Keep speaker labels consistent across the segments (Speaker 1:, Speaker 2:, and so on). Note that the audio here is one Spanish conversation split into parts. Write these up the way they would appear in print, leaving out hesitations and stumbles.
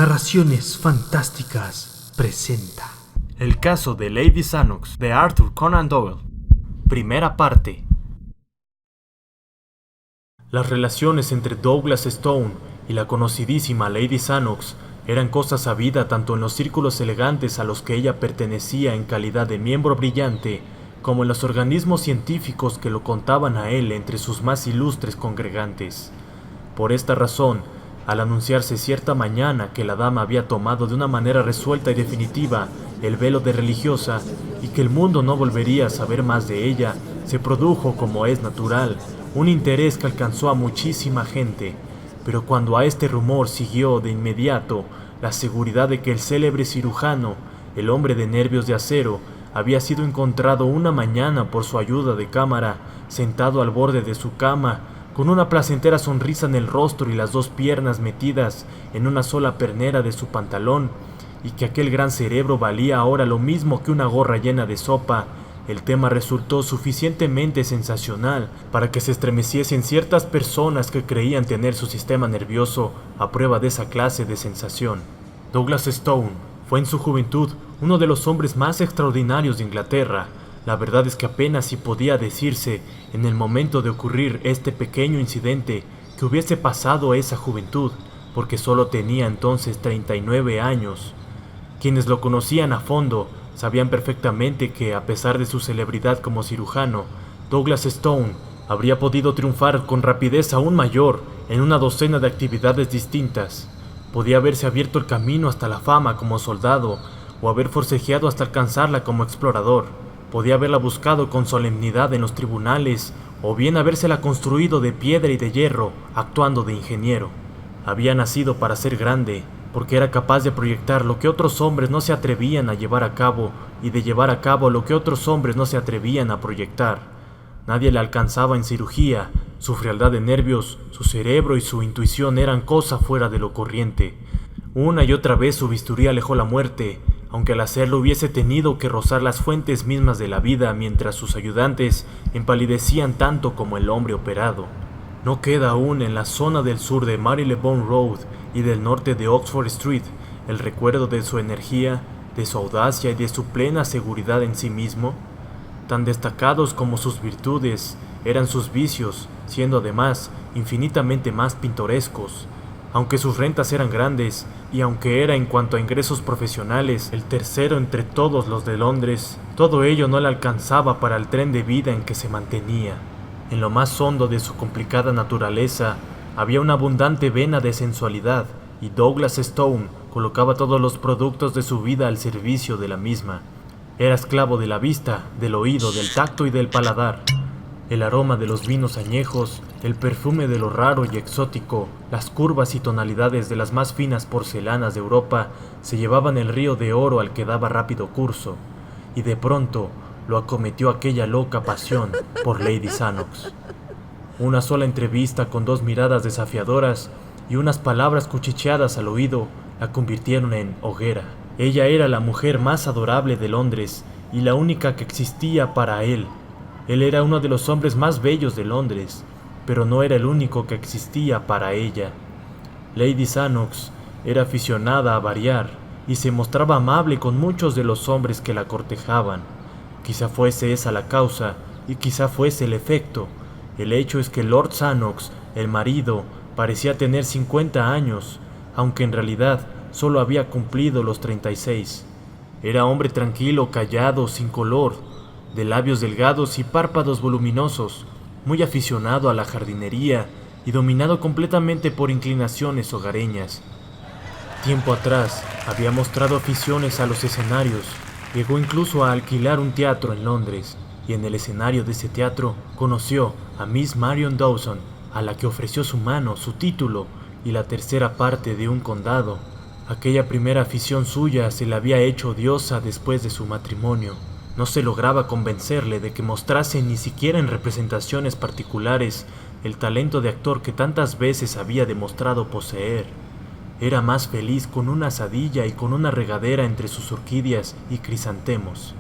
Speaker 1: Narraciones Fantásticas presenta
Speaker 2: El caso de Lady Sannox de Arthur Conan Doyle. Primera parte. Las relaciones entre Douglas Stone y la conocidísima Lady Sannox eran cosa sabida tanto en los círculos elegantes a los que ella pertenecía en calidad de miembro brillante, como en los organismos científicos que lo contaban a él entre sus más ilustres congregantes. Por esta razón, al anunciarse cierta mañana que la dama había tomado de una manera resuelta y definitiva el velo de religiosa y que el mundo no volvería a saber más de ella, se produjo, como es natural, un interés que alcanzó a muchísima gente. Pero cuando a este rumor siguió de inmediato la seguridad de que el célebre cirujano, el hombre de nervios de acero, había sido encontrado una mañana por su ayuda de cámara, sentado al borde de su cama, con una placentera sonrisa en el rostro y las dos piernas metidas en una sola pernera de su pantalón, y que aquel gran cerebro valía ahora lo mismo que una gorra llena de sopa, el tema resultó suficientemente sensacional para que se estremeciesen ciertas personas que creían tener su sistema nervioso a prueba de esa clase de sensación. Douglas Stone fue en su juventud uno de los hombres más extraordinarios de Inglaterra. La verdad es que apenas si podía decirse, en el momento de ocurrir este pequeño incidente, que hubiese pasado esa juventud, porque solo tenía entonces 39 años. Quienes lo conocían a fondo sabían perfectamente que, a pesar de su celebridad como cirujano, Douglas Stone habría podido triunfar con rapidez aún mayor en una docena de actividades distintas. Podía haberse abierto el camino hasta la fama como soldado, o haber forcejeado hasta alcanzarla como explorador. Podía haberla buscado con solemnidad en los tribunales, o bien habérsela construido de piedra y de hierro, actuando de ingeniero. Había nacido para ser grande, porque era capaz de proyectar lo que otros hombres no se atrevían a llevar a cabo, y de llevar a cabo lo que otros hombres no se atrevían a proyectar. Nadie le alcanzaba en cirugía, su frialdad de nervios, su cerebro y su intuición eran cosa fuera de lo corriente. Una y otra vez su bisturí alejó la muerte, aunque al hacerlo hubiese tenido que rozar las fuentes mismas de la vida mientras sus ayudantes empalidecían tanto como el hombre operado. No queda aún en la zona del sur de Marylebone Road y del norte de Oxford Street el recuerdo de su energía, de su audacia y de su plena seguridad en sí mismo. Tan destacados como sus virtudes eran sus vicios, siendo además infinitamente más pintorescos. Aunque sus rentas eran grandes, y aunque era en cuanto a ingresos profesionales el tercero entre todos los de Londres, todo ello no le alcanzaba para el tren de vida en que se mantenía. En lo más hondo de su complicada naturaleza había una abundante vena de sensualidad, y Douglas Stone colocaba todos los productos de su vida al servicio de la misma. Era esclavo de la vista, del oído, del tacto y del paladar. El aroma de los vinos añejos, el perfume de lo raro y exótico, las curvas y tonalidades de las más finas porcelanas de Europa se llevaban el río de oro al que daba rápido curso, y de pronto lo acometió aquella loca pasión por Lady Sannox. Una sola entrevista con dos miradas desafiadoras y unas palabras cuchicheadas al oído la convirtieron en hoguera. Ella era la mujer más adorable de Londres y la única que existía para él. Él era uno de los hombres más bellos de Londres, pero no era el único que existía para ella. Lady Sannox era aficionada a variar y se mostraba amable con muchos de los hombres que la cortejaban. Quizá fuese esa la causa y quizá fuese el efecto. El hecho es que Lord Sannox, el marido, parecía tener 50 años, aunque en realidad solo había cumplido los 36. Era hombre tranquilo, callado, sin color, de labios delgados y párpados voluminosos, muy aficionado a la jardinería y dominado completamente por inclinaciones hogareñas. Tiempo atrás había mostrado aficiones a los escenarios, llegó incluso a alquilar un teatro en Londres, y en el escenario de ese teatro conoció a Miss Marion Dawson, a la que ofreció su mano, su título y la tercera parte de un condado. Aquella primera afición suya se la había hecho odiosa después de su matrimonio. No se lograba convencerle de que mostrase ni siquiera en representaciones particulares el talento de actor que tantas veces había demostrado poseer. Era más feliz con una asadilla y con una regadera entre sus orquídeas y crisantemos.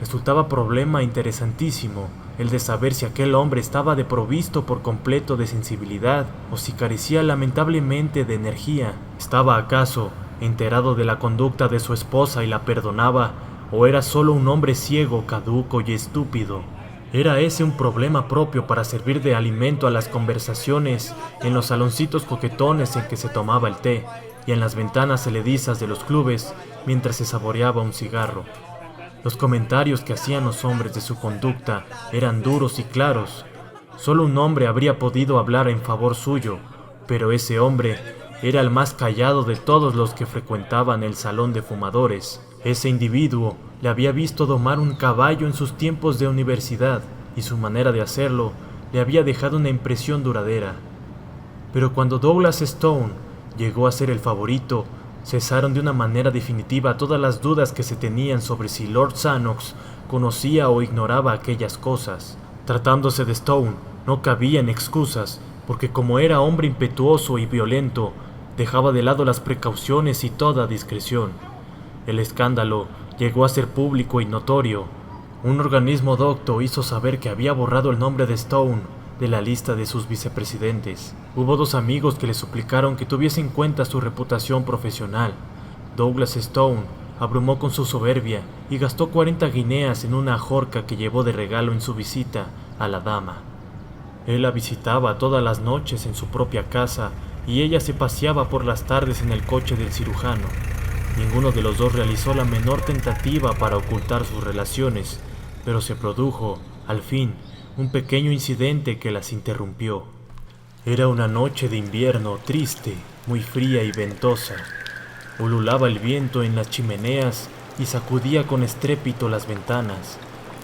Speaker 2: Resultaba problema interesantísimo el de saber si aquel hombre estaba desprovisto por completo de sensibilidad o si carecía lamentablemente de energía. ¿Estaba acaso enterado de la conducta de su esposa y la perdonaba, o era solo un hombre ciego, caduco y estúpido. ¿Era ese un problema propio para servir de alimento a las conversaciones en los saloncitos coquetones en que se tomaba el té y en las ventanas heledizas de los clubes mientras se saboreaba un cigarro? Los comentarios que hacían los hombres de su conducta eran duros y claros. Solo un hombre habría podido hablar en favor suyo, pero ese hombre era el más callado de todos los que frecuentaban el salón de fumadores. Ese individuo le había visto domar un caballo en sus tiempos de universidad y su manera de hacerlo le había dejado una impresión duradera. Pero cuando Douglas Stone llegó a ser el favorito, cesaron de una manera definitiva todas las dudas que se tenían sobre si Lord Sannox conocía o ignoraba aquellas cosas. Tratándose de Stone, no cabían excusas, porque como era hombre impetuoso y violento, dejaba de lado las precauciones y toda discreción. El escándalo llegó a ser público y notorio. Un organismo docto hizo saber que había borrado el nombre de Stone de la lista de sus vicepresidentes. Hubo dos amigos que le suplicaron que tuviese en cuenta su reputación profesional. Douglas Stone abrumó con su soberbia y gastó 40 guineas en una ajorca que llevó de regalo en su visita a la dama. Él la visitaba todas las noches en su propia casa y ella se paseaba por las tardes en el coche del cirujano. Ninguno de los dos realizó la menor tentativa para ocultar sus relaciones, pero se produjo, al fin, un pequeño incidente que las interrumpió. Era una noche de invierno triste, muy fría y ventosa. Ululaba el viento en las chimeneas y sacudía con estrépito las ventanas.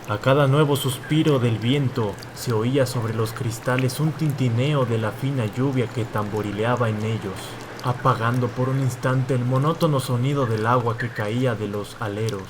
Speaker 2: A cada nuevo suspiro del viento se oía sobre los cristales un tintineo de la fina lluvia que tamborileaba en ellos, apagando por un instante el monótono sonido del agua que caía de los aleros.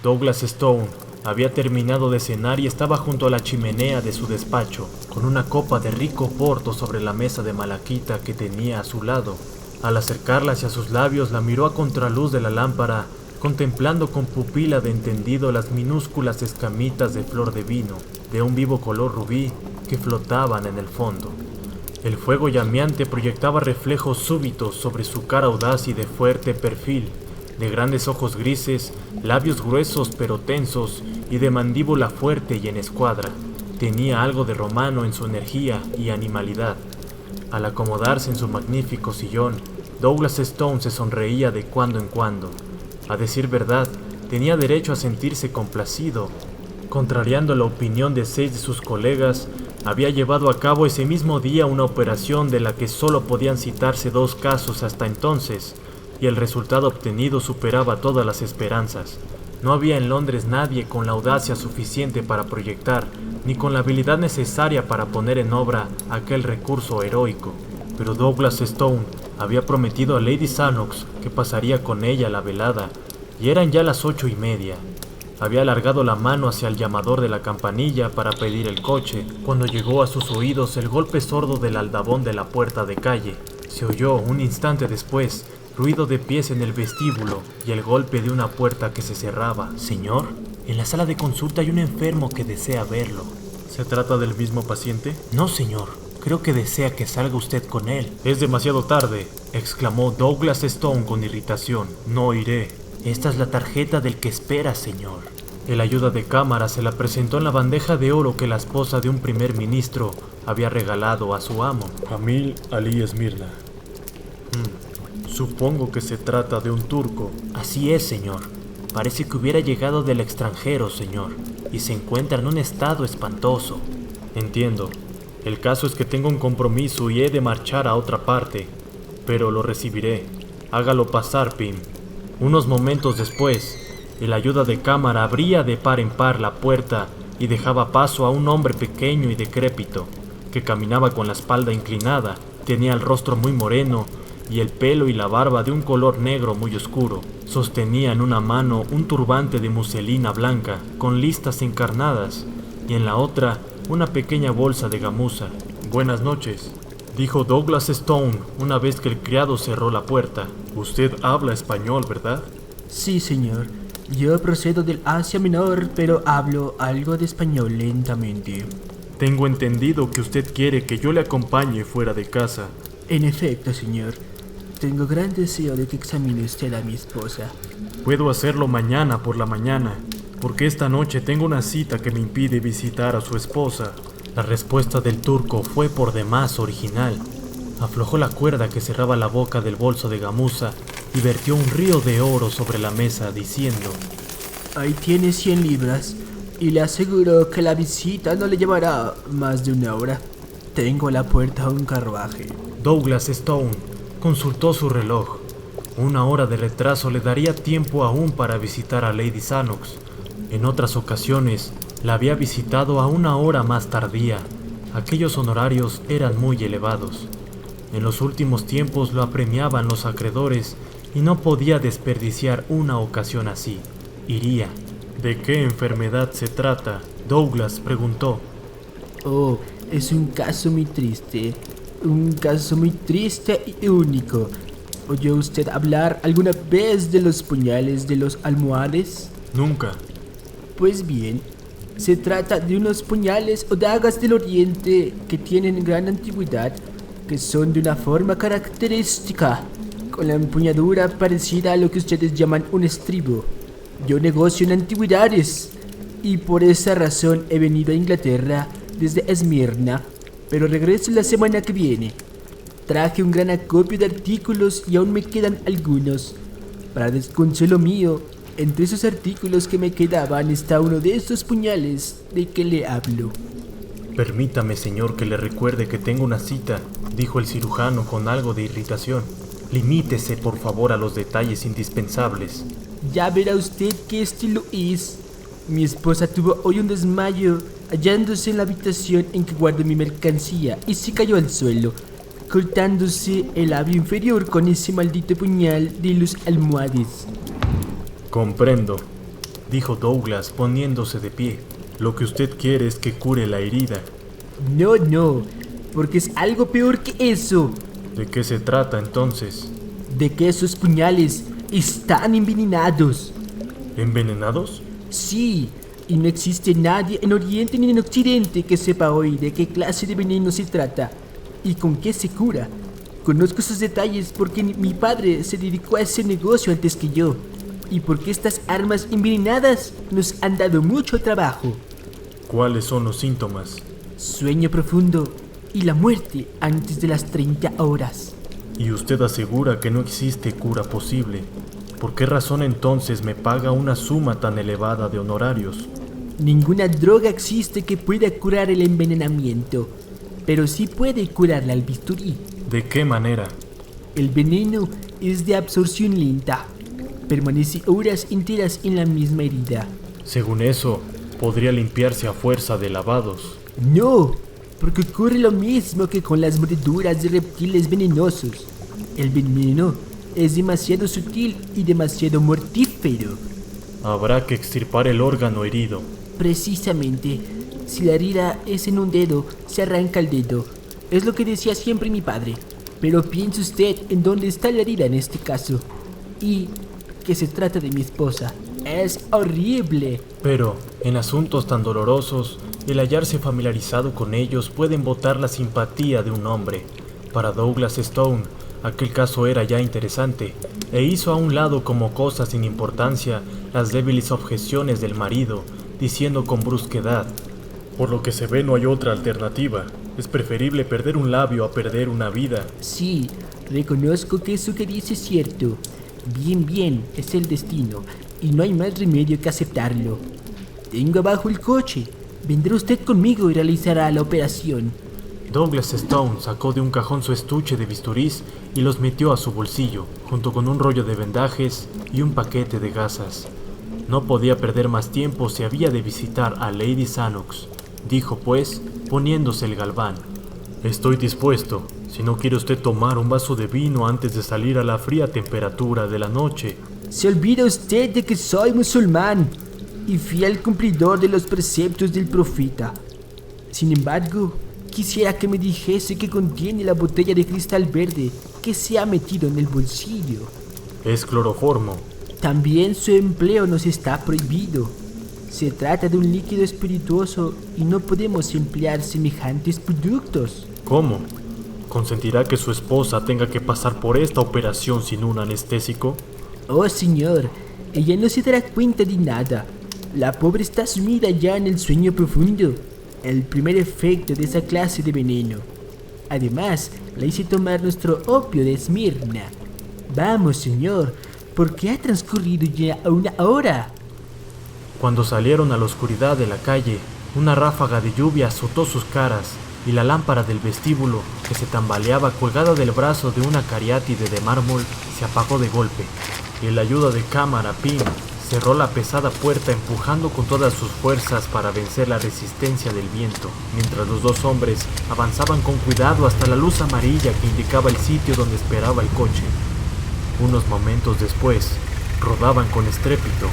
Speaker 2: Douglas Stone había terminado de cenar y estaba junto a la chimenea de su despacho, con una copa de rico porto sobre la mesa de malaquita que tenía a su lado. Al acercarla hacia sus labios, la miró a contraluz de la lámpara, contemplando con pupila de entendido las minúsculas escamitas de flor de vino, de un vivo color rubí, que flotaban en el fondo. El fuego llameante proyectaba reflejos súbitos sobre su cara audaz y de fuerte perfil, de grandes ojos grises, labios gruesos pero tensos y de mandíbula fuerte y en escuadra. Tenía algo de romano en su energía y animalidad. Al acomodarse en su magnífico sillón, Douglas Stone se sonreía de cuando en cuando. A decir verdad, tenía derecho a sentirse complacido. Contrariando la opinión de 6 de sus colegas, había llevado a cabo ese mismo día una operación de la que solo podían citarse 2 casos hasta entonces, y el resultado obtenido superaba todas las esperanzas. No había en Londres nadie con la audacia suficiente para proyectar, ni con la habilidad necesaria para poner en obra aquel recurso heroico. Pero Douglas Stone había prometido a Lady Sannox que pasaría con ella la velada, y eran ya las 8:30. Había alargado la mano hacia el llamador de la campanilla para pedir el coche, cuando llegó a sus oídos el golpe sordo del aldabón de la puerta de calle. Se oyó un instante después ruido de pies en el vestíbulo y el golpe de una puerta que se cerraba. «Señor, en la sala de consulta hay un enfermo que desea verlo». «¿Se trata del mismo paciente?» «No, señor. Creo que desea que salga usted con él». «Es demasiado tarde», exclamó Douglas Stone con irritación. «No iré». «Esta es la tarjeta del que espera, señor». El ayuda de cámara se la presentó en la bandeja de oro que la esposa de un primer ministro había regalado a su amo.
Speaker 3: Jamil Ali Smirna.
Speaker 2: Supongo que se trata de un turco.
Speaker 1: Así es, señor. Parece que hubiera llegado del extranjero, señor, y se encuentra en un estado espantoso.
Speaker 2: Entiendo. El caso es que tengo un compromiso y he de marchar a otra parte, pero lo recibiré. Hágalo pasar, Pym. Unos momentos después, el ayuda de cámara abría de par en par la puerta y dejaba paso a un hombre pequeño y decrépito, que caminaba con la espalda inclinada, tenía el rostro muy moreno y el pelo y la barba de un color negro muy oscuro. Sostenía en una mano un turbante de muselina blanca con listas encarnadas y en la otra una pequeña bolsa de gamuza. «Buenas noches», dijo Douglas Stone una vez que el criado cerró la puerta. «Usted habla español, ¿verdad?»
Speaker 4: Sí, señor. Yo procedo del Asia Menor, pero hablo algo de español lentamente.
Speaker 2: Tengo entendido que usted quiere que yo le acompañe fuera de casa.
Speaker 4: En efecto, señor. Tengo gran deseo de que examine usted a mi esposa.
Speaker 2: Puedo hacerlo mañana por la mañana, porque esta noche tengo una cita que me impide visitar a su esposa.
Speaker 1: La respuesta del turco fue por demás original. Aflojó la cuerda que cerraba la boca del bolso de gamuza y vertió un río de oro sobre la mesa diciendo:
Speaker 4: Ahí tiene 100 libras y le aseguro que la visita no le llevará más de 1 hora. Tengo a la puerta un carruaje.
Speaker 1: Douglas Stone consultó su reloj. 1 hora de retraso le daría tiempo aún para visitar a Lady Sannox. En otras ocasiones la había visitado a 1 hora más tardía. Aquellos honorarios eran muy elevados. En los últimos tiempos lo apremiaban los acreedores y no podía desperdiciar una ocasión así. Iría.
Speaker 2: ¿De qué enfermedad se trata?
Speaker 1: Douglas preguntó.
Speaker 4: Oh, es un caso muy triste. Un caso muy triste y único. ¿Oyó usted hablar alguna vez de los puñales de los almohades?
Speaker 2: Nunca.
Speaker 4: Pues bien, se trata de unos puñales o dagas del oriente que tienen gran antigüedad, que son de una forma característica, con la empuñadura parecida a lo que ustedes llaman un estribo. Yo negocio en antigüedades y por esa razón he venido a Inglaterra desde Esmirna, pero regreso la semana que viene. Traje un gran acopio de artículos y aún me quedan algunos. Para desconsuelo mío, entre esos artículos que me quedaban está uno de estos puñales de que le hablo.
Speaker 1: Permítame, señor, que le recuerde que tengo una cita, dijo el cirujano con algo de irritación. Limítese, por favor, a los detalles indispensables.
Speaker 4: Ya verá usted que este lo es. Mi esposa tuvo hoy un desmayo hallándose en la habitación en que guardo mi mercancía y se cayó al suelo, cortándose el labio inferior con ese maldito puñal de los almohades.
Speaker 2: Comprendo.
Speaker 1: Dijo Douglas poniéndose de pie.
Speaker 2: Lo que usted quiere es que cure la herida.
Speaker 4: No, porque es algo peor que eso.
Speaker 2: ¿De qué se trata entonces?
Speaker 4: De que esos puñales están envenenados.
Speaker 2: ¿Envenenados?
Speaker 4: Sí, y no existe nadie en Oriente ni en Occidente que sepa hoy de qué clase de veneno se trata y con qué se cura. Conozco esos detalles porque mi padre se dedicó a ese negocio antes que yo, y porque estas armas envenenadas nos han dado mucho trabajo.
Speaker 2: ¿Cuáles son los síntomas?
Speaker 4: Sueño profundo y la muerte antes de las 30 horas.
Speaker 2: Y usted asegura que no existe cura posible. ¿Por qué razón entonces me paga una suma tan elevada de honorarios?
Speaker 4: Ninguna droga existe que pueda curar el envenenamiento, pero sí puede curarla al bisturí.
Speaker 2: ¿De qué manera?
Speaker 4: El veneno es de absorción lenta. Permanece horas enteras en la misma herida.
Speaker 2: Según eso, podría limpiarse a fuerza de lavados.
Speaker 4: No, porque ocurre lo mismo que con las mordeduras de reptiles venenosos. El veneno es demasiado sutil y demasiado mortífero.
Speaker 2: Habrá que extirpar el órgano herido.
Speaker 4: Precisamente, si la herida es en un dedo, se arranca el dedo. Es lo que decía siempre mi padre. Pero piense usted en dónde está la herida en este caso. Y que se trata de mi esposa. Es horrible.
Speaker 1: Pero, en asuntos tan dolorosos, el hallarse familiarizado con ellos puede embotar la simpatía de un hombre. Para Douglas Stone, aquel caso era ya interesante, e hizo a un lado como cosa sin importancia las débiles objeciones del marido, diciendo con brusquedad:
Speaker 2: Por lo que se ve no hay otra alternativa. Es preferible perder un labio a perder una vida.
Speaker 4: Sí, reconozco que eso que dice es cierto. Bien, es el destino, y no hay más remedio que aceptarlo. Tengo abajo el coche. Vendrá usted conmigo y realizará la operación.
Speaker 1: Douglas Stone sacó de un cajón su estuche de bisturís y los metió a su bolsillo, junto con un rollo de vendajes y un paquete de gasas. No podía perder más tiempo si había de visitar a Lady Sannox, dijo pues, poniéndose el galván.
Speaker 2: Estoy dispuesto, si no quiere usted tomar un vaso de vino antes de salir a la fría temperatura de la noche.
Speaker 4: Se olvida usted de que soy musulmán y fiel cumplidor de los preceptos del profeta. Sin embargo, quisiera que me dijese qué contiene la botella de cristal verde que se ha metido en el bolsillo.
Speaker 2: Es cloroformo.
Speaker 4: También su empleo nos está prohibido. Se trata de un líquido espirituoso y no podemos emplear semejantes productos.
Speaker 2: ¿Cómo? ¿Consentirá que su esposa tenga que pasar por esta operación sin un anestésico?
Speaker 4: Oh, señor, ella no se dará cuenta de nada. La pobre está sumida ya en el sueño profundo, el primer efecto de esa clase de veneno. Además, le hice tomar nuestro opio de Esmirna. Vamos, señor, porque ha transcurrido ya 1 hora.
Speaker 2: Cuando salieron a la oscuridad de la calle, una ráfaga de lluvia azotó sus caras y la lámpara del vestíbulo, que se tambaleaba colgada del brazo de una cariátide de mármol, se apagó de golpe. Y la ayuda de cámara, Pym cerró la pesada puerta empujando con todas sus fuerzas para vencer la resistencia del viento, mientras los dos hombres avanzaban con cuidado hasta la luz amarilla que indicaba el sitio donde esperaba el coche. Unos momentos después, rodaban con estrépito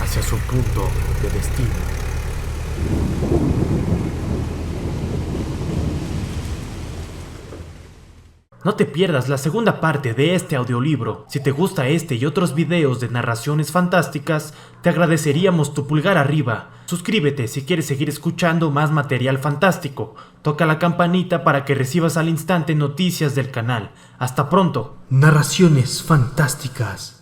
Speaker 2: hacia su punto de destino.
Speaker 1: No te pierdas la segunda parte de este audiolibro. Si te gusta este y otros videos de narraciones fantásticas, te agradeceríamos tu pulgar arriba. Suscríbete si quieres seguir escuchando más material fantástico. Toca la campanita para que recibas al instante noticias del canal. Hasta pronto.
Speaker 4: Narraciones fantásticas.